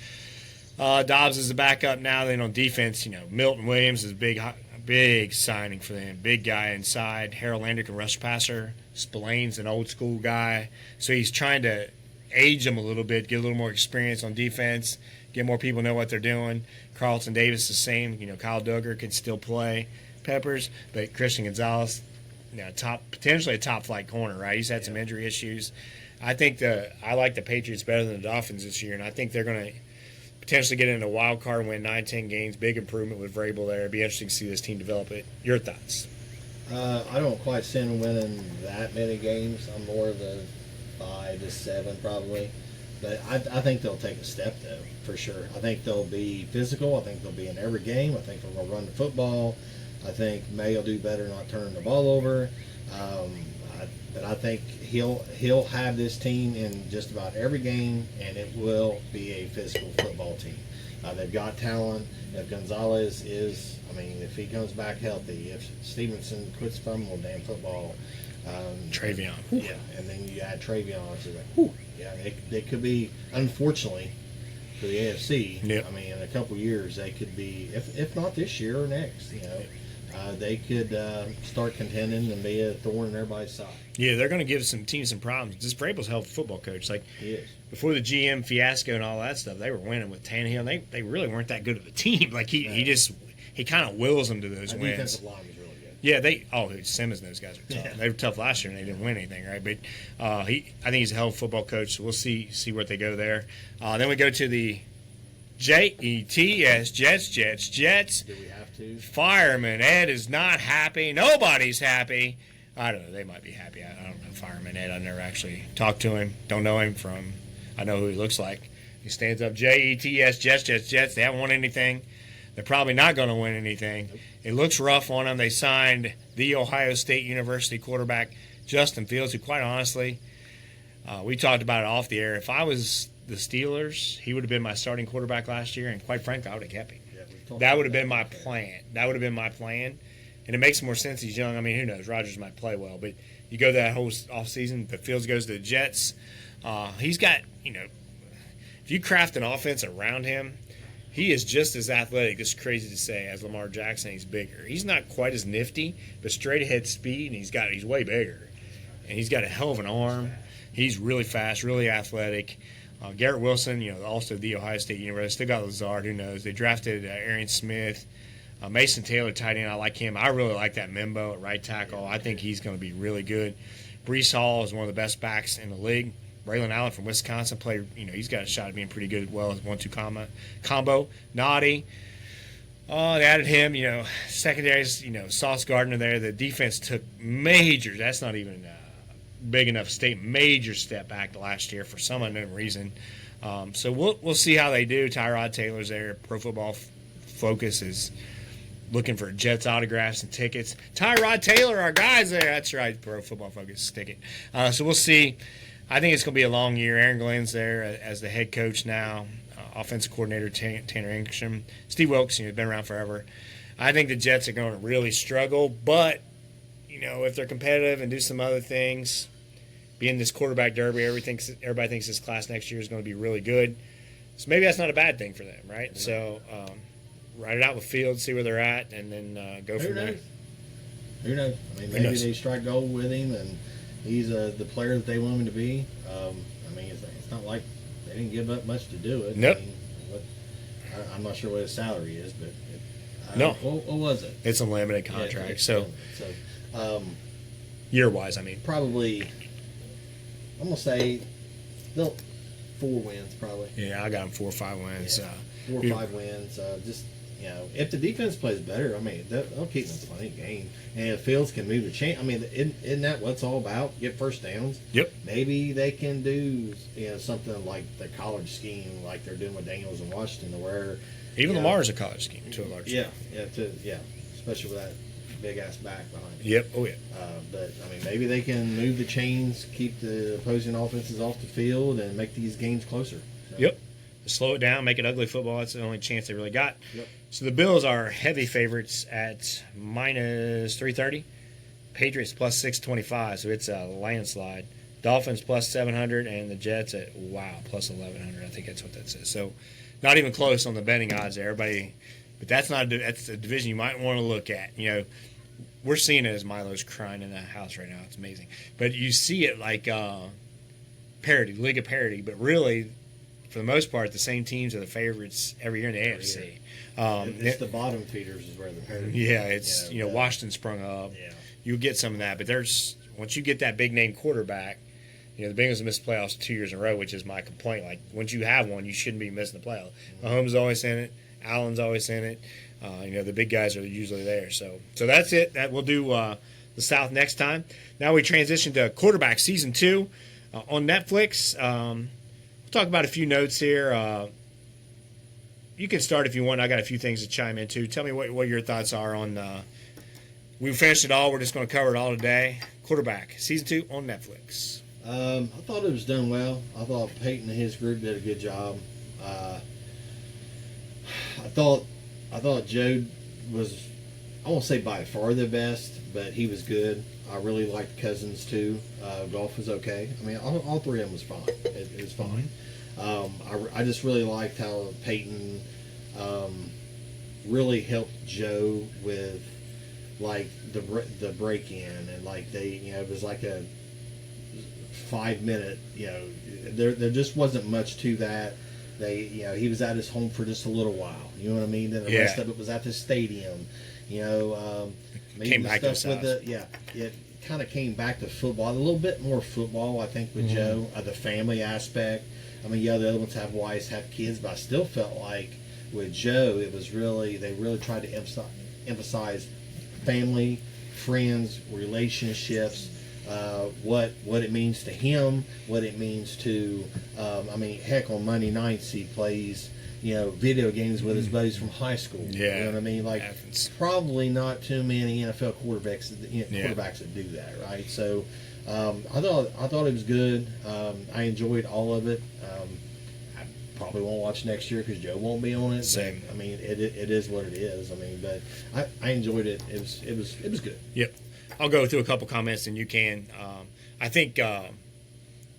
Dobbs is the backup now. Then on defense, Milton Williams is a big signing for them. Big guy inside. Harold Landry can rush passer. Spillane's an old school guy. So he's trying to age them a little bit, get a little more experience on defense, get more people know what they're doing. Carlton Davis the same. Kyle Duggar can still play Peppers, but Christian Gonzalez, potentially a top flight corner, right? He's had some injury issues. I like the Patriots better than the Dolphins this year, and I think they're going to potentially get into a wild card and win 9-10 games. Big improvement with Vrabel there. It'd be interesting to see this team develop it. Your thoughts? I don't quite see them winning that many games. I'm more of a 5 to 7 probably. But I think they'll take a step, though, for sure. I think they'll be physical. I think they'll be in every game. I think they're going to run the football. I think May will do better not turning the ball over. But I think he'll have this team in just about every game, and it will be a physical football team. They've got talent. If Gonzalez is, if he comes back healthy, if Stevenson quits fumbling damn football, Travion. Yeah, and then you add Travion, so like, yeah, it could be, unfortunately, for the AFC. Yep. In a couple years, they could be, if not this year or next, they could start contending and be a thorn in everybody's side. Yeah, they're going to give some teams some problems. This Vrabel's a hell of a football coach. Like, He is. before the GM fiasco and all that stuff, they were winning with Tannehill. And they really weren't that good of a team. Like, he kind of wills them to those That wins. defensive line was really good. Yeah, Simmons and those guys are tough. Yeah. They were tough last year and they didn't win anything, right? But I think he's a hell of a football coach. So we'll see where they go there. Then we go to the Jets. Do we have to? Fireman Ed is not happy. Nobody's happy. I don't know. They might be happy. I don't know Fireman Ed. I've never actually talked to him. Don't know him from. I know who he looks like. He stands up. Jets. They haven't won anything. They're probably not going to win anything. It looks rough on them. They signed the Ohio State University quarterback Justin Fields, who, quite honestly, we talked about it off the air. If I was the Steelers, he would have been my starting quarterback last year, and quite frankly, I would have kept him. That would have been my plan. And it makes more sense. He's young. Who knows? Rodgers might play well. But you go that whole offseason, but Fields goes to the Jets. He's got, if you craft an offense around him, he is just as athletic, this is crazy to say, as Lamar Jackson. He's bigger. He's not quite as nifty, but straight ahead speed, and he's way bigger. And he's got a hell of an arm. He's really fast, really athletic. Garrett Wilson, also the Ohio State University. Still got Lazard, who knows. They drafted Arian Smith. Mason Taylor, tight end, I like him. I really like that Mimbo at right tackle. I think he's going to be really good. Brees Hall is one of the best backs in the league. Braylon Allen from Wisconsin played, he's got a shot at being pretty good as well as 1-2 combo. Naughty. Oh, they added him, secondaries, Sauce Gardner there. The defense took major, that's not even big enough major step back last year for some unknown reason. So we'll see how they do. Tyrod Taylor's there. Pro Football Focus is looking for Jets autographs and tickets. Tyrod Taylor, our guy's there. That's right, Pro Football Focus ticket. So we'll see. I think it's going to be a long year. Aaron Glenn's there as the head coach now. Offensive coordinator Tanner Engstrom. Steve Wilkes, been around forever. I think the Jets are going to really struggle, but if they're competitive and do some other things, be in this quarterback derby, everybody thinks this class next year is going to be really good. So maybe that's not a bad thing for them, right? Yeah. So ride it out with Fields, see where they're at, and then go from there. Who knows? Maybe they strike gold with him, and he's the player that they want him to be. It's not like they didn't give up much to do it. Nope. I'm not sure what his salary is, but what was it? It's a limited contract. So year-wise, probably, I'm gonna say, 4 wins probably. Yeah, I got them 4 or 5 wins. Yeah, 4 or 5 wins. If the defense plays better, they'll keep them plenty of game. And if Fields can move the chain, isn't that what it's all about? Get first downs. Yep. Maybe they can do something like the college scheme, like they're doing with Daniels in Washington, where even Lamar's a college scheme to a large extent. Yeah, especially with that big ass back behind him. Yep. Oh yeah. But maybe they can move the chains, keep the opposing offenses off the field, and make these games closer. So. Yep. Slow it down, make it ugly football. That's the only chance they really got. Yep. So the Bills are heavy favorites at minus 330. Patriots plus 625, so it's a landslide. Dolphins plus 700, and the Jets at, plus 1,100. I think that's what that says. So not even close on the betting odds there. Everybody, but that's a division you might want to look at. We're seeing it as Milo's crying in the house right now. It's amazing. But you see it like parity, League of Parity, but really, for the most part, the same teams are the favorites every year in the AFC. It's the bottom feeders is where the parity. Yeah, it's Washington sprung up. Yeah. You get some of that, but once you get that big name quarterback, the Bengals have missed the playoffs 2 years in a row, which is my complaint. Like once you have one, you shouldn't be missing the playoffs. Mahomes is always in it. Allen's always in it. The big guys are usually there. So that's it. That we'll do the South next time. Now we transition to quarterback season 2 on Netflix. We'll talk about a few notes here. You can start if you want. I got a few things to chime into. Tell me what your thoughts are on. We finished it all. We're just going to cover it all today. Quarterback season 2 on Netflix. I thought it was done well. I thought Peyton and his group did a good job. I thought Joe was, I won't say by far the best, but he was good. I really liked Cousins too. Golf was okay. I mean, all three of them was fine. It was fine. I just really liked how Peyton really helped Joe with like the break in, and like it was like a 5-minute. There just wasn't much to that. He was at his home for just a little while. You know what I mean? Then the rest of it was at the stadium. Maybe Came back to stuff with it kind of came back to football. A little bit more football, I think, with Joe. The family aspect. I mean, the other ones have wives, have kids, but I still felt like with Joe, it was they really tried to emphasize family, friends, relationships. What it means to him, what it means to, heck, on Monday nights he plays, video games with his buddies from high school. Yeah, you know what I mean? Like, probably not too many NFL quarterbacks that do that, right? So, I thought it was good. I enjoyed all of it. I probably won't watch next year because Joe won't be on it. Same. But, it is what it is. But I enjoyed it. It was good. Yep. I'll go through a couple comments and you can. I think, Burrow,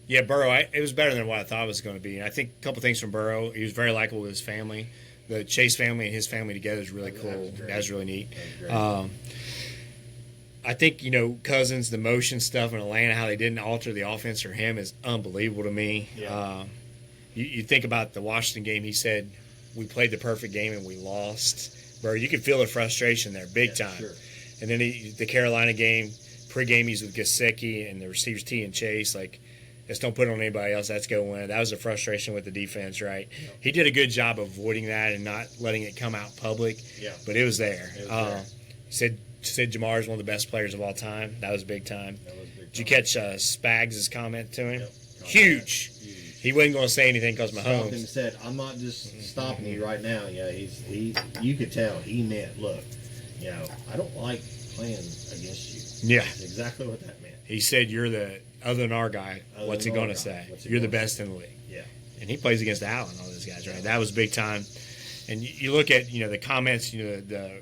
it was better than what I thought it was going to be. And I think a couple things from Burrow. He was very likable with his family. The Chase family and his family together is really cool. That was really neat. I think, Cousins, the motion stuff in Atlanta, how they didn't alter the offense for him is unbelievable to me. Yeah. You think about the Washington game, he said, we played the perfect game and we lost. Burrow, you could feel the frustration there big time. Sure. And then the Carolina game, pre-game he's with Gesicki and the receivers T and Chase. Like, just don't put it on anybody else. Let's go win. That was a frustration with the defense, right? Yeah. He did a good job of avoiding that and not letting it come out public. Yeah. But it was there. Said Jamar is one of the best players of all time. That was big time. Did you catch Spags' comment to him? Yep. Huge. He wasn't going to say anything because Mahomes. And said, "I'm not just stopping you right now." Yeah, you could tell he meant, look. I don't like playing against you. Yeah. That's exactly what that meant. He said, you're the, other than our guy, what's he going to say? You're the best in the league. Yeah. And he plays against Allen, all those guys, right? That was big time. And you look at, the comments, the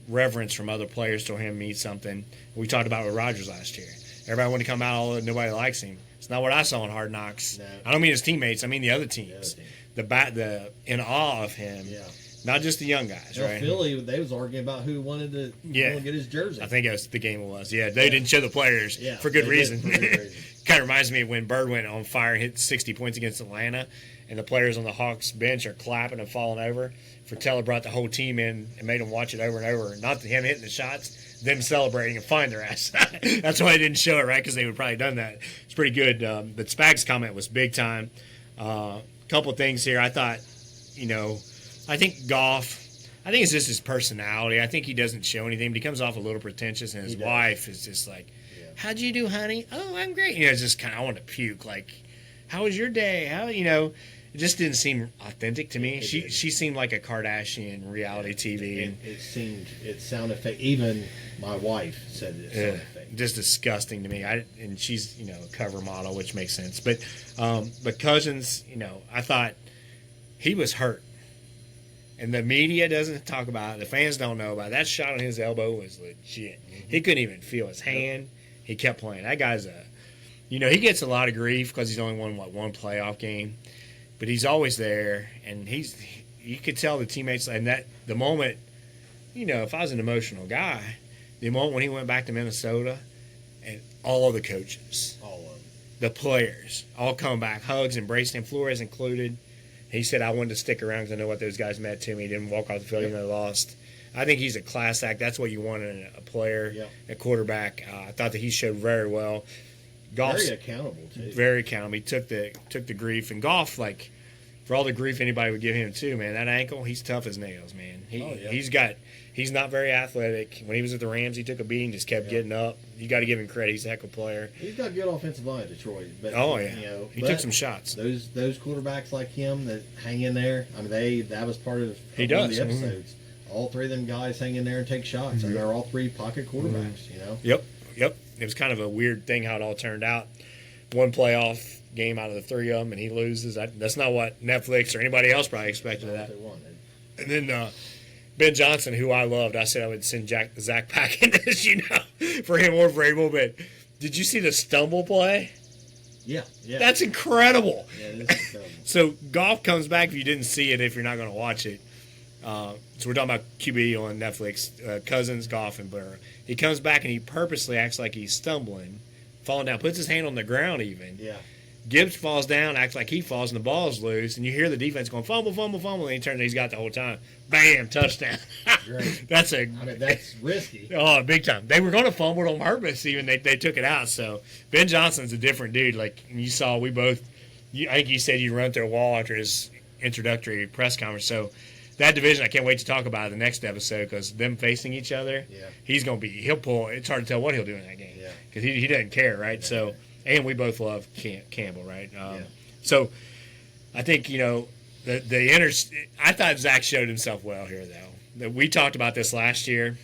reverence from other players to him means something. We talked about with Rodgers last year. Everybody wanted to come out, nobody likes him. It's not what I saw in Hard Knocks. No. I don't mean his teammates, I mean the other teams. The in awe of him. Yeah. Not just the young guys, right? Philly, they was arguing about who wanted to get his jersey. I think that was the game it was. Yeah, they didn't show the players for good reason. Kind of reminds me of when Bird went on fire and hit 60 points against Atlanta, and the players on the Hawks bench are clapping and falling over. Fratello brought the whole team in and made them watch it over and over. Not him hitting the shots, them celebrating and find their ass. That's why they didn't show it, right? Because they would probably done that. It's pretty good. But Spags' comment was big time. Couple things here. I thought, I think Goff, I think it's just his personality. I think he doesn't show anything, but he comes off a little pretentious, and his wife is just like, how'd you do, honey? Oh, I'm great. It's just kind of, I want to puke. Like, how was your day? It just didn't seem authentic to me. She seemed like a Kardashian reality TV. It sounded fake. Even my wife said it sounded fake. Just disgusting to me. And she's, a cover model, which makes sense. But Cousins, I thought he was hurt. And the media doesn't talk about it. The fans don't know about it. That shot on his elbow was legit. Mm-hmm. He couldn't even feel his hand. He kept playing. That guy's he gets a lot of grief because he's only won, one playoff game. But he's always there. And you could tell the teammates, and that the moment, if I was an emotional guy, the moment when he went back to Minnesota, and all of the coaches, the players, all come back, hugs, embraced him, Flores included. He said, I wanted to stick around because I know what those guys meant to me. He didn't walk off the field even though they lost. I think he's a class act. That's what you want in a player, a quarterback. I thought that he showed very well. Goff's very accountable, too. Very accountable. He took the grief. And Goff, for all the grief anybody would give him too, man, that ankle, he's tough as nails, man. He's not very athletic. When he was at the Rams, he took a beating, just kept getting up. You got to give him credit. He's a heck of a player. He's got good offensive line, Detroit. But, he took some shots. Those quarterbacks like him that hang in there, I mean, that was part of one of the episodes. All three of them guys hang in there and take shots, and they're all three pocket quarterbacks, Yep. It was kind of a weird thing how it all turned out. One playoff game out of the three of them, and he loses. That's not what Netflix or anybody else probably expected of that. And then Ben Johnson, who I loved, I said I would send Zach back in this, for him or Vrabel. But did you see the stumble play? Yeah. That's incredible. Yeah, it is incredible. So Goff comes back if you didn't see it, if you're not going to watch it. So we're talking about QB on Netflix, Cousins, Goff, and Burrow. He comes back and he purposely acts like he's stumbling, falling down, puts his hand on the ground even. Yeah. Gibbs falls down, acts like he falls, and the ball's loose, and you hear the defense going, fumble, fumble, fumble, and he turns and he's got the whole time. Bam, touchdown. Great. That's risky. Oh, big time. They were going to fumble it on purpose, even. They took it out. So Ben Johnson's a different dude. Like you saw, I think you said you run through a wall after his introductory press conference. So that division, I can't wait to talk about it in the next episode because them facing each other, he'll pull. It's hard to tell what he'll do in that game because he doesn't care, right? Yeah. So. And we both love Campbell, right? So I think, I thought Zach showed himself well here, though. We talked about this last year.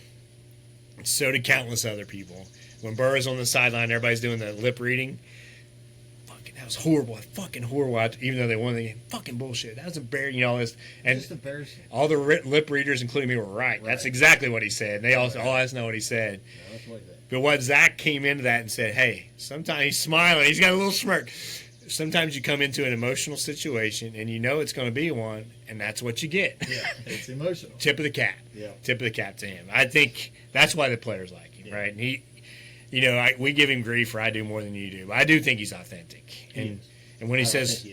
So did countless other people. When Burrow's on the sideline, everybody's doing the lip reading. Fucking, that was horrible. Fucking horrible. Even though they won the game. Fucking bullshit. That was embarrassing. And just embarrassing. All the lip readers, including me, were right. That's exactly what he said. And they all asked know what he said. No, that's like that. But what Zach came into that and said, hey, sometimes he's smiling. He's got a little smirk. Sometimes you come into an emotional situation and you know it's going to be one, and that's what you get. Yeah, it's emotional. Tip of the cap. Yeah. Tip of the cap to him. I think that's why the players like him, right? And he, we give him grief for I do more than you do. But I do think he's authentic. And when he says,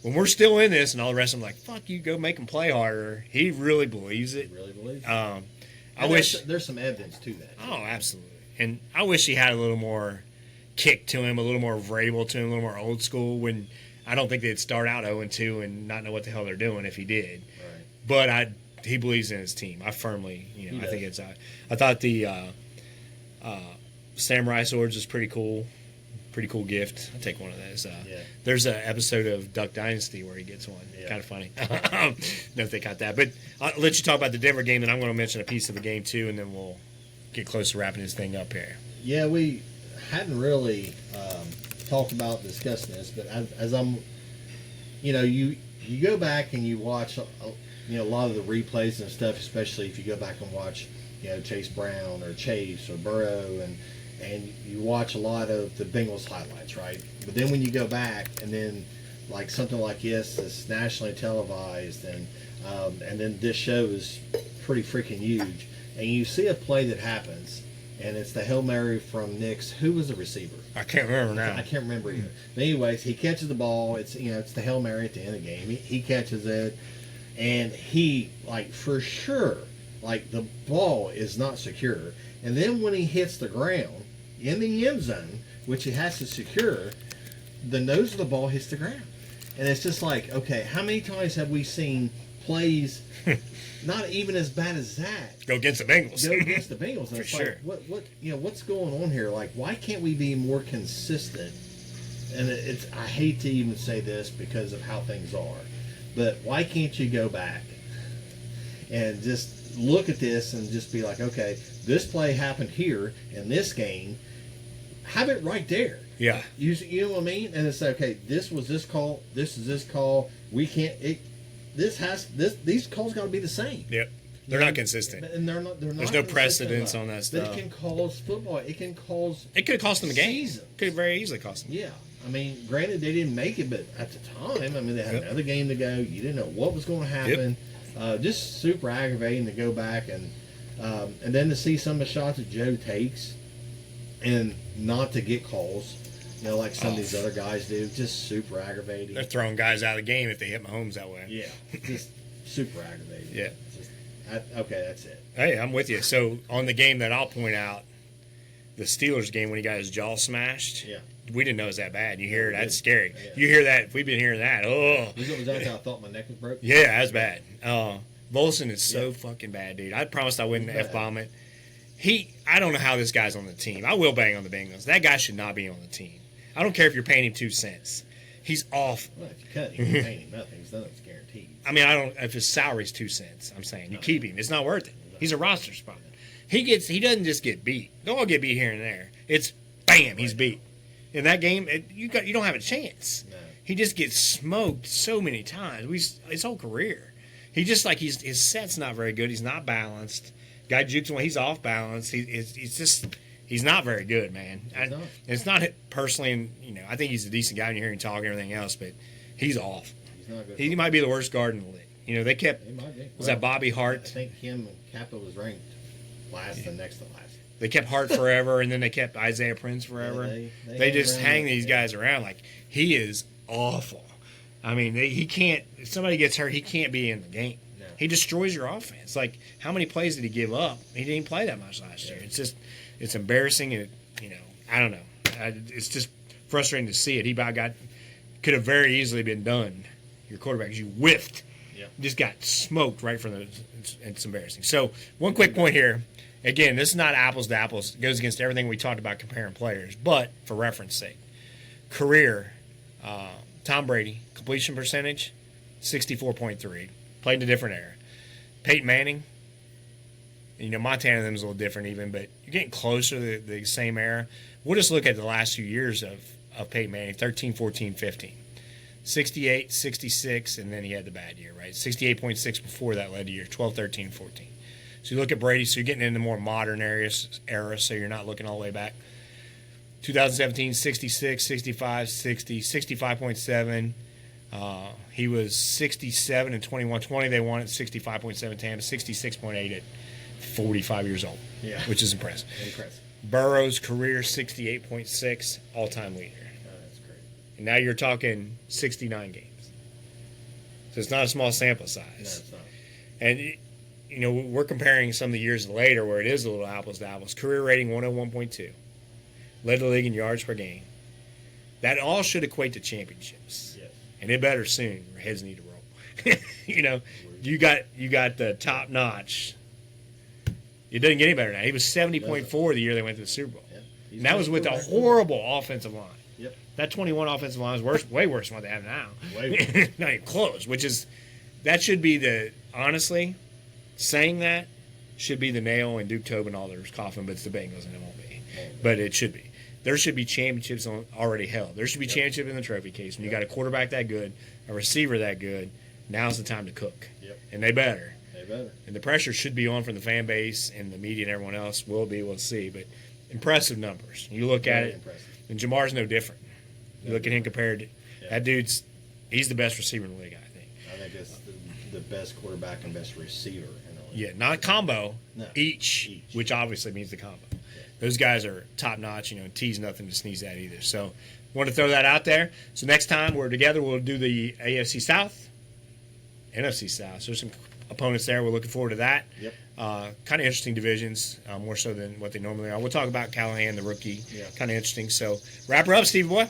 when we're still in this and all the rest of them like, fuck you, go make him play harder, he really believes it. He really believes it. I wish there's some evidence to that. Oh, absolutely. And I wish he had a little more kick to him, a little more Vrabel to him, a little more old school. When I don't think they'd start out 0-2 and not know what the hell they're doing if he did. Right. But he believes in his team. I firmly, I think it's. I thought the samurai swords was pretty cool. Pretty cool gift. I'll take one of those. There's an episode of Duck Dynasty where he gets one. Yeah. Kind of funny. Know if they got that. But I'll let you talk about the Denver game, and I'm going to mention a piece of the game too, and then we'll get close to wrapping this thing up here. Yeah, we hadn't really talked about discussing this, but as I'm, you go back and you watch, a lot of the replays and stuff, especially if you go back and watch, Chase Brown or Chase or Burrow, and you watch a lot of the Bengals highlights, right? But then when you go back and then like something like this is nationally televised, and then this show is pretty freaking huge. And you see a play that happens, and it's the Hail Mary from Nick's. Who was the receiver? I can't remember now. I can't remember either. But anyways, he catches the ball. It's it's the Hail Mary at the end of the game. He catches it, and he for sure the ball is not secure. And then when he hits the ground in the end zone, which he has to secure, the nose of the ball hits the ground, and it's just okay, how many times have we seen plays? Not even as bad as that. Go against the Bengals. And it's sure. What's going on here? Why can't we be more consistent? And I hate to even say this because of how things are, but why can't you go back and just look at this and just be like, okay, this play happened here in this game. Have it right there. Yeah. You know what I mean? And it's okay. This was this call. This is this call. We can't. These calls got to be the same. Yep, they're not consistent, and they're not. There's no precedence on that stuff. But it can cause football. It can cause. It could have cost them the game. Seasons. Could very easily cost them. Yeah, I mean, granted they didn't make it, but at the time, I mean, they had another game to go. You didn't know what was going to happen. Just super aggravating to go back and then to see some of the shots that Joe takes, and not to get calls. Like some of these other guys do, just super aggravating. They're throwing guys out of the game if they hit Mahomes that way. Yeah, just super aggravating. Yeah. Okay, that's it. Hey, I'm with you. So on the game that I'll point out, the Steelers game when he got his jaw smashed. Yeah. we didn't know it was that bad. You hear it, that's did. scary. Yeah. You hear that, if we've been hearing that, oh. Was that how I thought my neck was broke? Yeah, that's bad. Volson is so fucking bad, dude. I promised I wouldn't F-bomb it. I don't know how this guy's on the team. I will bang on the Bengals. That guy should not be on the team. I don't care if you're paying him 2 cents. He's off. Well, if you cut him, you're paying him nothing. Nothing's guaranteed. I mean, if his salary's 2 cents, I'm saying you keep him. It's not worth it. He's a roster spot. He doesn't just get beat. They'll all get beat here and there. It's bam, he's beat. In that game, you don't have a chance. No. He just gets smoked so many times. His whole career. He just his set's not very good. He's not balanced. Guy jukes when he's off balance. He's not very good, man. It's not personally, and I think he's a decent guy when you hear him talk and everything else, but he's off. He's not good. He might be the worst guard in the league. They kept. He might be. Was that Bobby Hart? I think him and Kappa was ranked last and next to last. They kept Hart forever, and then they kept Isaiah Prince forever. Yeah, they just hang these guys around like he is awful. I mean, he can't. If somebody gets hurt, he can't be in the game. No. He destroys your offense. Like, how many plays did he give up? He didn't even play that much last year. It's embarrassing, and I don't know. It's just frustrating to see it. He could have very easily been done. Your quarterback, you whiffed. Yep. Just got smoked right from the. It's embarrassing. So one quick point here. Again, this is not apples to apples. It goes against everything we talked about comparing players. But for reference sake, career, Tom Brady, completion percentage, 64.3. Played in a different era. Peyton Manning, Montana and them is a little different even, but you're getting closer to the same era. We'll just look at the last few years of Peyton Manning, 13, 14, 15. 68, 66, and then he had the bad year, right? 68.6 before that led to year 12, 13, 14. So you look at Brady, so you're getting into more modern era, so you're not looking all the way back. 2017, 66, 65, 60, 65.7. He was 67 and 21-20. They won at 65.7 Tampa, 66.8 at 45 years old, which is impressive. Burrow's career, 68.6, all-time leader. That's great. And now you're talking 69 games. So it's not a small sample size. No, it's not. And we're comparing some of the years later where it is a little apples to apples. Career rating 101.2. Led the league in yards per game. That all should equate to championships. Yes. And it better soon. Your heads need to roll. You got the top notch. It doesn't get any better now. He was 70.4 the year they went to the Super Bowl. Yep. And that was with a horrible offensive line. Yep. That 21 offensive line is way worse than what they have now. Way worse. Not even close, that should be honestly, saying that should be the nail in Duke Tobin-Alder's coffin, but it's the Bengals and it won't be. But it should be. There should be championships already held. There should be championship in the trophy case. When you got a quarterback that good, a receiver that good, now's the time to cook. Yep. And they better. And the pressure should be on from the fan base and the media and everyone else. We'll see. But impressive numbers. You look at it, and Jamar's no different. You look at him compared to that dude's. He's the best receiver in the league, I think. I think that's the best quarterback and best receiver in the league. Yeah, not combo. No. Each, which obviously means the combo. Yeah. Those guys are top notch. T's nothing to sneeze at either. So, want to throw that out there. So next time we're together, we'll do the AFC South, NFC South. So there's some opponents there. We're looking forward to that. Yep. Kind of interesting divisions, more so than what they normally are. We'll talk about Callahan, the rookie. Yeah. Kind of interesting. So wrap her up, Stevie boy.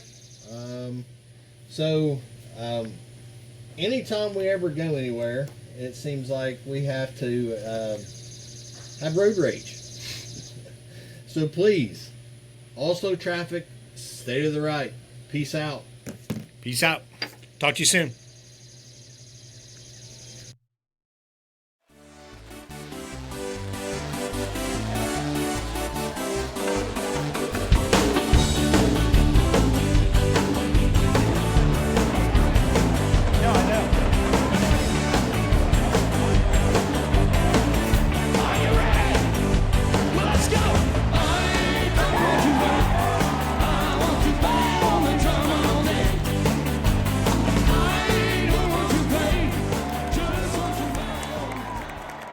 Anytime we ever go anywhere, it seems like we have to have road rage. So please, all slow traffic, stay to the right. Peace out. Peace out. Talk to you soon.